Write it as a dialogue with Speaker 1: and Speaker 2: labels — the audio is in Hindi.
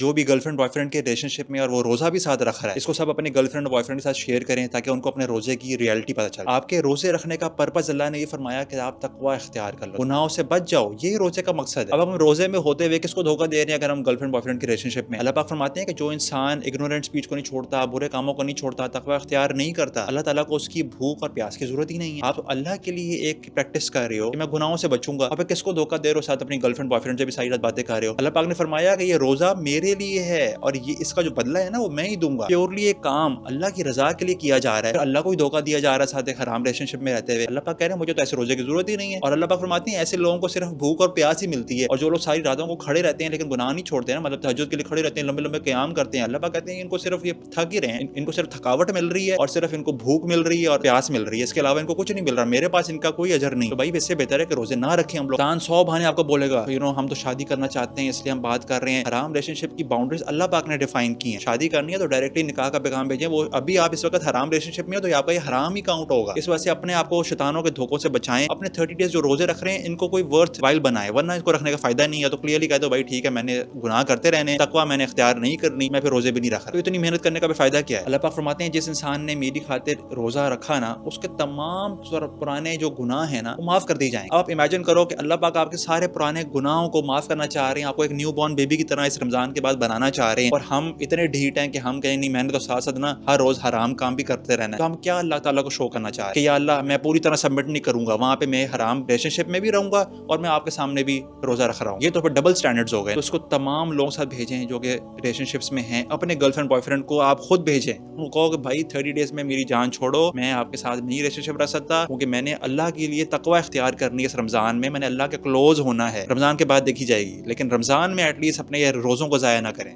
Speaker 1: जो भी गर्लफ्रेंड बॉयफ्रेंड के रिलेशनशिप में और वो रोजा भी साथ रख रहा है, इसको सब अपने गर्लफ्रेंड और बॉयफ्रेंड के साथ शेयर करें ताकि उनको अपने रोजे की रियलिटी पता चले। आपके रोजे रखने का पर्पस अल्लाह ने ये फरमाया कि आप तकवा इख्तियार कर लो, गुनाहों से बच जाओ, यही रोजे का मकसद है। अब हम रोजे में होते हुए किसको धोखा दे रहे हैं अगर हम गर्लफ्रेंड बॉयफ्रेंड के रिलेशनशिप में? अल्लाह पाक फरमाते हैं कि जो इंसान इग्नोरेंट स्पीच को नहीं छोड़ता, बुरे कामों को नहीं छोड़ता, तकवा इख्तियार नहीं करता, अल्लाह ताला को उसकी भूख और प्यास की जरूरत ही नहीं है। आप अल्लाह के लिए एक प्रैक्टिस कर रहे हो कि मैं गुनाहों से बचूंगा, आप किसको धोखा दे रहे हो? साथ अपनी गर्लफ्रेंड बॉयफ्रेंड से भी सारी रात बातें कर रहे हो। अल्लाह पाक ने फरमाया कि ये रोजा मेरे लिए है और ये इसका जो बदला है ना वो मैं ही दूंगा। प्योरली एक काम अल्लाह की रजा के लिए किया जा रहा है, अल्लाह को ही धोखा दिया जा रहा है साथ एक हराम रिलेशनशिप में रहते हुए। अल्लाह पाक कह रहे हैं मुझे तो ऐसे रोजे की जरूरत ही नहीं है। और अल्लाह पाक फरमाते हैं ऐसे लोगों को सिर्फ भूख और प्यास ही मिलती है। और जो लोग सारी रातों को खड़े रहते हैं लेकिन गुनाह नहीं छोड़ते हैं, मतलब तहज्जुद के लिए खड़े रहते हैं, लंबे लंबे क़याम करते हैं, अल्लाह पाक कहते हैं इनको सिर्फ ये थक ही रहे हैं, इनको सिर्फ थकावट मिल रही है और सिर्फ इनको भूख मिल रही है और प्यास मिल रही है, इसके अलावा इनको कुछ नहीं मिल रहा, मेरे पास इनका कोई अजर नहीं। तो भाई इससे बेहतर है कि रोजे ना रखें हम लोग। इंसान 100 बहाने आपको बोलेगा हम तो शादी करना चाहते हैं इसलिए हम बात कर रहे हैं। हराम रिलेशनशिप की बाउंड्रीज अल्लाह पाक ने डिफाइन की है। शादी करनी है तो डायरेक्टली निकाह का पैगाम भेजें। वो अभी आप इस वक्त हराम रिलेशनशिप में हो तो आपका ये हराम ही काउंट होगा। इस वजह से अपने आप को शैतानों के धोखों से बचाएं। अपने 30 डेज जो रोजे रख रहे हैं इनको कोई वर्थ वाइल बनाए, वरना इसको रखने का फायदा नहीं है। तो क्लियरली कह दो भाई ठीक है मैंने गुनाह करते रहने, तकवा मैंने इख्तियार नहीं करनी, मैं फिर रोजे भी नहीं रख रहा। तो इतनी मेहनत करने का भी फायदा क्या है? अल्लाह पाक फरमाते हैं जिस इंसान ने मेरी खातिर रोजा रखा ना उसके तमाम पुराने जो गुनाह है ना वो माफ कर दी जाएंगे। आप इमेजिन करो कि अल्लाह पाक आपके सारे पुराने गुनाहों को माफ करना चाह रहे हैं, आपको एक न्यू बॉर्न बेबी की तरह इस रमजान के बाद बनाना चाह रहे हैं। और हम इतने ढीठ हैं कि हम कहें नहीं मैंने तो साथ साथ ना हर रोज हराम काम भी करते रहना है। तो हम क्या अल्लाह ताला को शो करना चाह रहे हैं कि या अल्लाह मैं पूरी तरह सबमिट नहीं करूंगा, वहां पे मैं हराम रिलेशनशिप में भी रहूंगा और मैं आपके सामने भी रोजा रख रहा हूँ। ये तो फिर डबल स्टैंडर्ड्स हो गए। तो उसको तमाम लोगों के साथ भेजें जो कि रिलेशनशिप्स में हैं। अपने गर्लफ्रेंड बॉयफ्रेंड को आप खुद भेजें, उनको कहो कि भाई 30 डेज में मेरी जान छोड़ो, मैं आपके साथ नहीं रिलेशनशिप रख सकता क्योंकि मैंने अल्लाह के लिए तकवा इख्तियार करनी है। इस रमजान में मैंने अल्लाह के क्लोज होना है। रमजान के बाद देखी जाएगी, लेकिन रमजान में एटलीस्ट अपने रोजों को जाया ना करें।